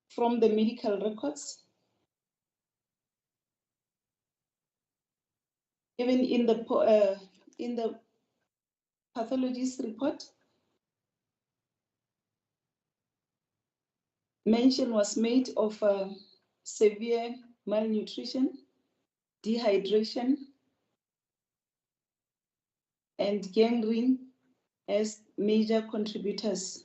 from the medical records. Even in the pathologist report, mention was made of severe malnutrition, dehydration, and gangrene as major contributors.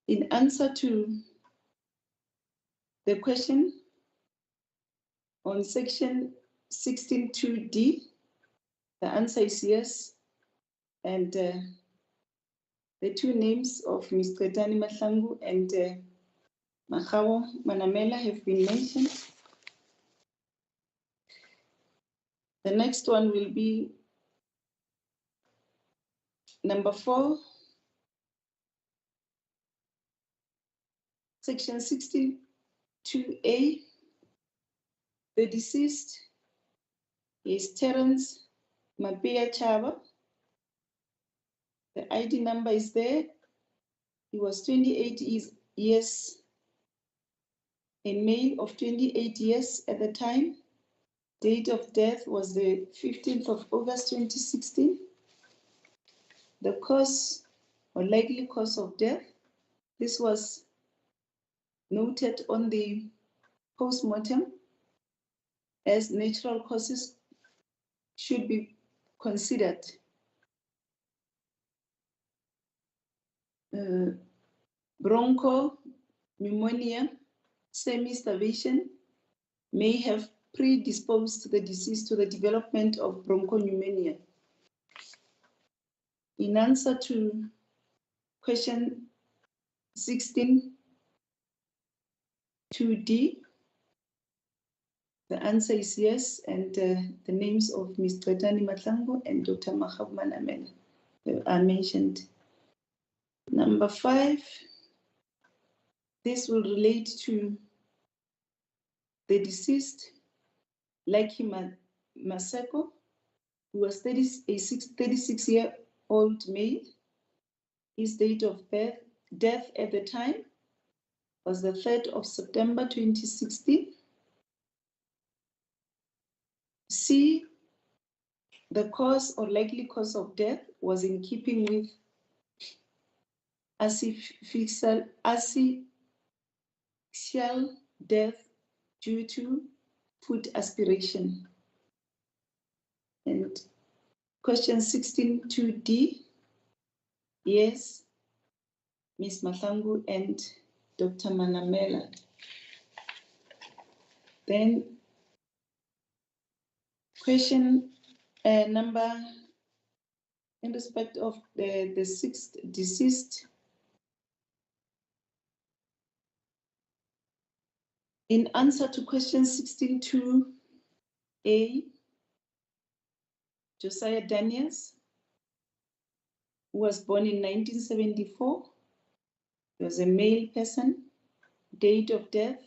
In answer to the question on section 16.2D, the answer is yes, and the two names of Ms. Qetani Mahlangu and Makgabo Manamela have been mentioned. The next one will be number 4, section 62A. The deceased is Terence Mapia Chaba. The ID number is there. He was 28 years, a male of 28 years at the time. Date of death was the 15th of August 2016. The cause or likely cause of death, this was noted on the post-mortem as natural causes should be considered. Bronchopneumonia, semi-starvation may have predisposed the deceased to the development of bronchopneumonia. In answer to question 16.2D, the answer is yes, and the names of Ms. Qetani Mahlangu and Dr. Makgabo Manamela are mentioned. Number 5, this will relate to the deceased, Lucky Maseko, who was a 36-year-old male. His date of death at the time was the 3rd of September 2016. C, the cause or likely cause of death was in keeping with asphyxial death due to food aspiration. And question 16.2D, yes, Ms. Mahlangu and Dr. Manamela. Then question number in respect of the 6th deceased. In answer to question 16.2A, Josiah Daniels, who was born in 1974, he was a male person. Date of death,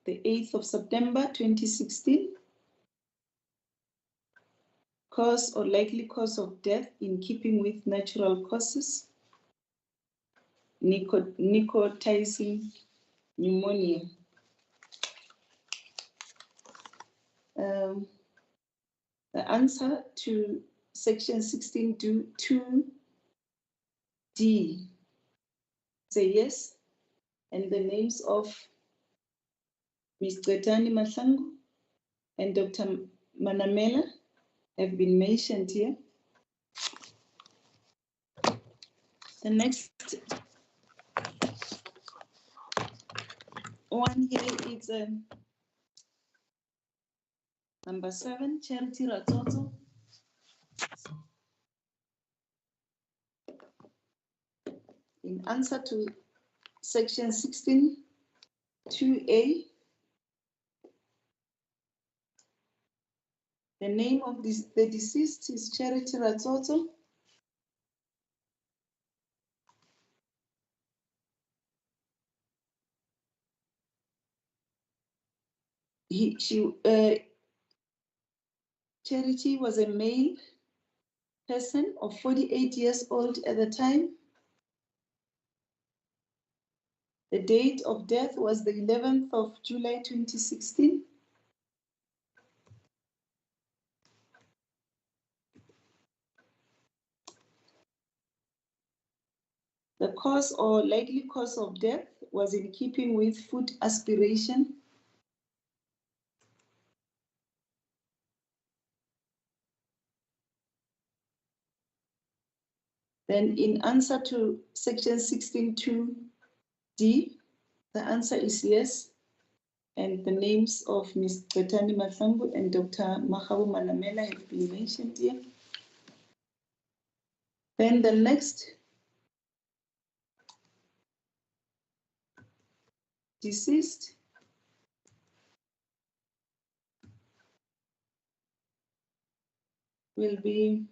the 8th of September 2016. Cause or likely cause of death in keeping with natural causes, nicotizing pneumonia. The answer to section 16.2D is a yes, and the names of Ms. Qetani Mahlangu and Dr. Manamela have been mentioned here. The next one here is number 7, Charity Ratoto. In answer to section 16.2A, the name of the deceased is Charity Ratoto. Charity was a male person of 48 years old at the time. The date of death was the 11th of July 2016. The cause or likely cause of death was in keeping with food aspiration. Then in answer to section 16.2D, the answer is yes. And the names of Ms. Betani Mahlangu and Dr. Mahabu Manamela have been mentioned here. Then the next deceased will be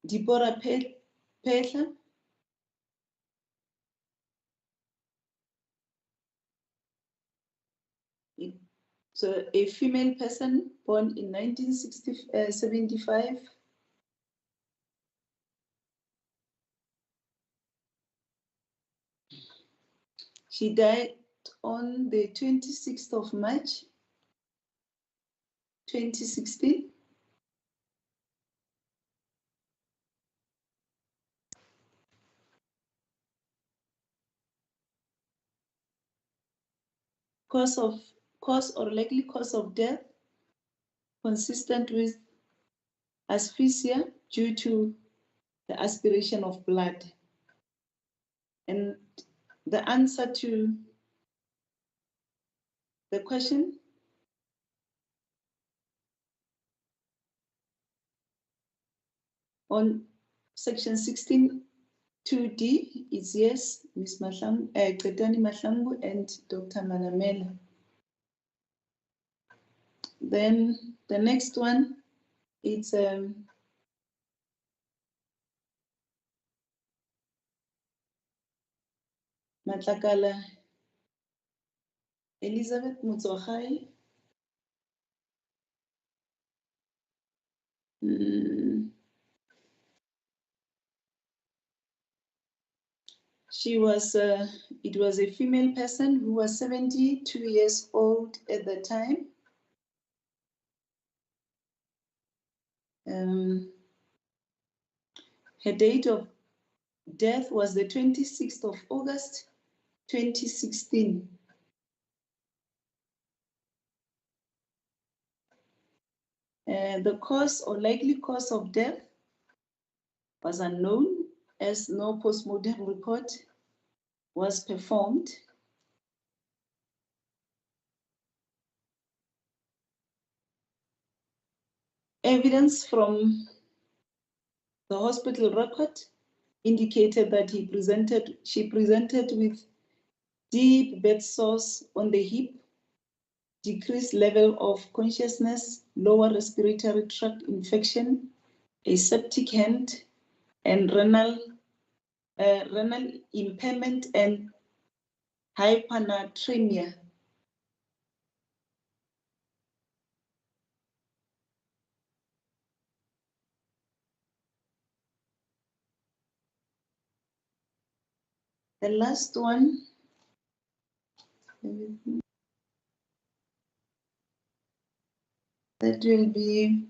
Deborah Petler. So a female person born in 1975. She died on the 26th of March, 2016. Cause or likely cause of death consistent with asphyxia due to the aspiration of blood. And the answer to the question on section 16.2D is yes, Ms. Betani Mahlangu and Dr. Manamela. Then the next one, it's Matlakala Elizabeth Mutsogai. She was, it was a female person who was 72 years old at the time. Her date of death was the 26th of August, 2016. The cause or likely cause of death was unknown as no postmortem report was performed. Evidence from the hospital record indicated that she presented with deep bed sores on the hip, decreased level of consciousness, lower respiratory tract infection, a septic hand, and renal impairment and hyponatremia. The last one, that will be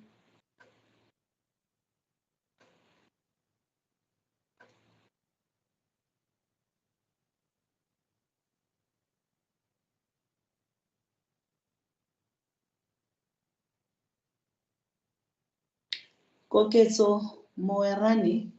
Koketso Moerane.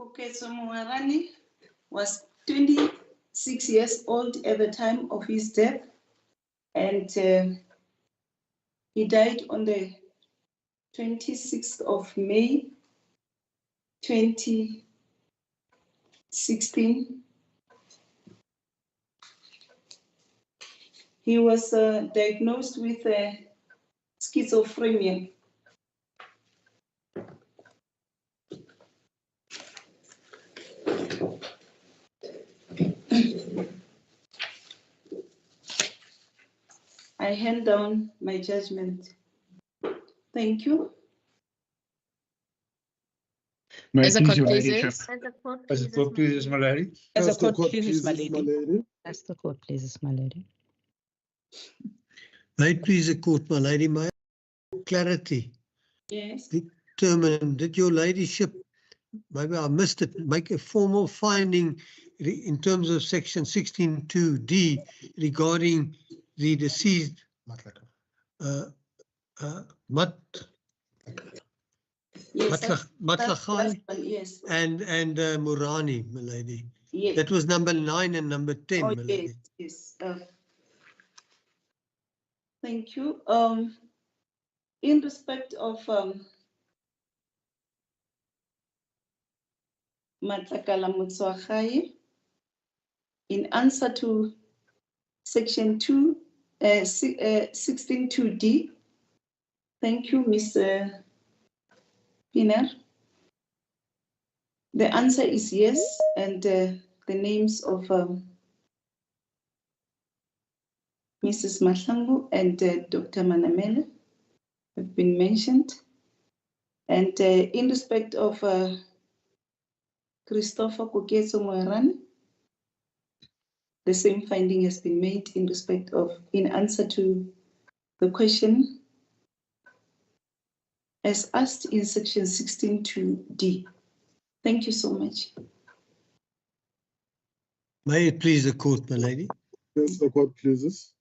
Koketso Moerane was 26 years old at the time of his death, and he died on the 26th of May 2016. He was diagnosed with schizophrenia. I hand down my judgment. Thank you. As a court Malady, pleases. As a court pleases, my lady. As a As the court court pleases, my pleases, my lady. lady. As the court pleases, my lady. May it please the court, my lady, my clarity. Yes. Determine that your ladyship, maybe I missed it, make a formal finding in terms of section 16.2D regarding the deceased Matlagai Yes. and Murani, my lady. Yes. That was number 9 and number 10, Oh, my lady. yes. Thank you. In respect of Matlakala Motswakgai, in answer to section 16.2D, thank you, Ms. Piner. The answer is yes, and the names of Mrs. Mahlangu and Dr. Manamela have been mentioned. And in respect of Christopher Koketso Moerane, the same finding has been made in respect of, in answer to the question as asked in section 16.2D. Thank you so much. May it please the court, my lady. As the court pleases.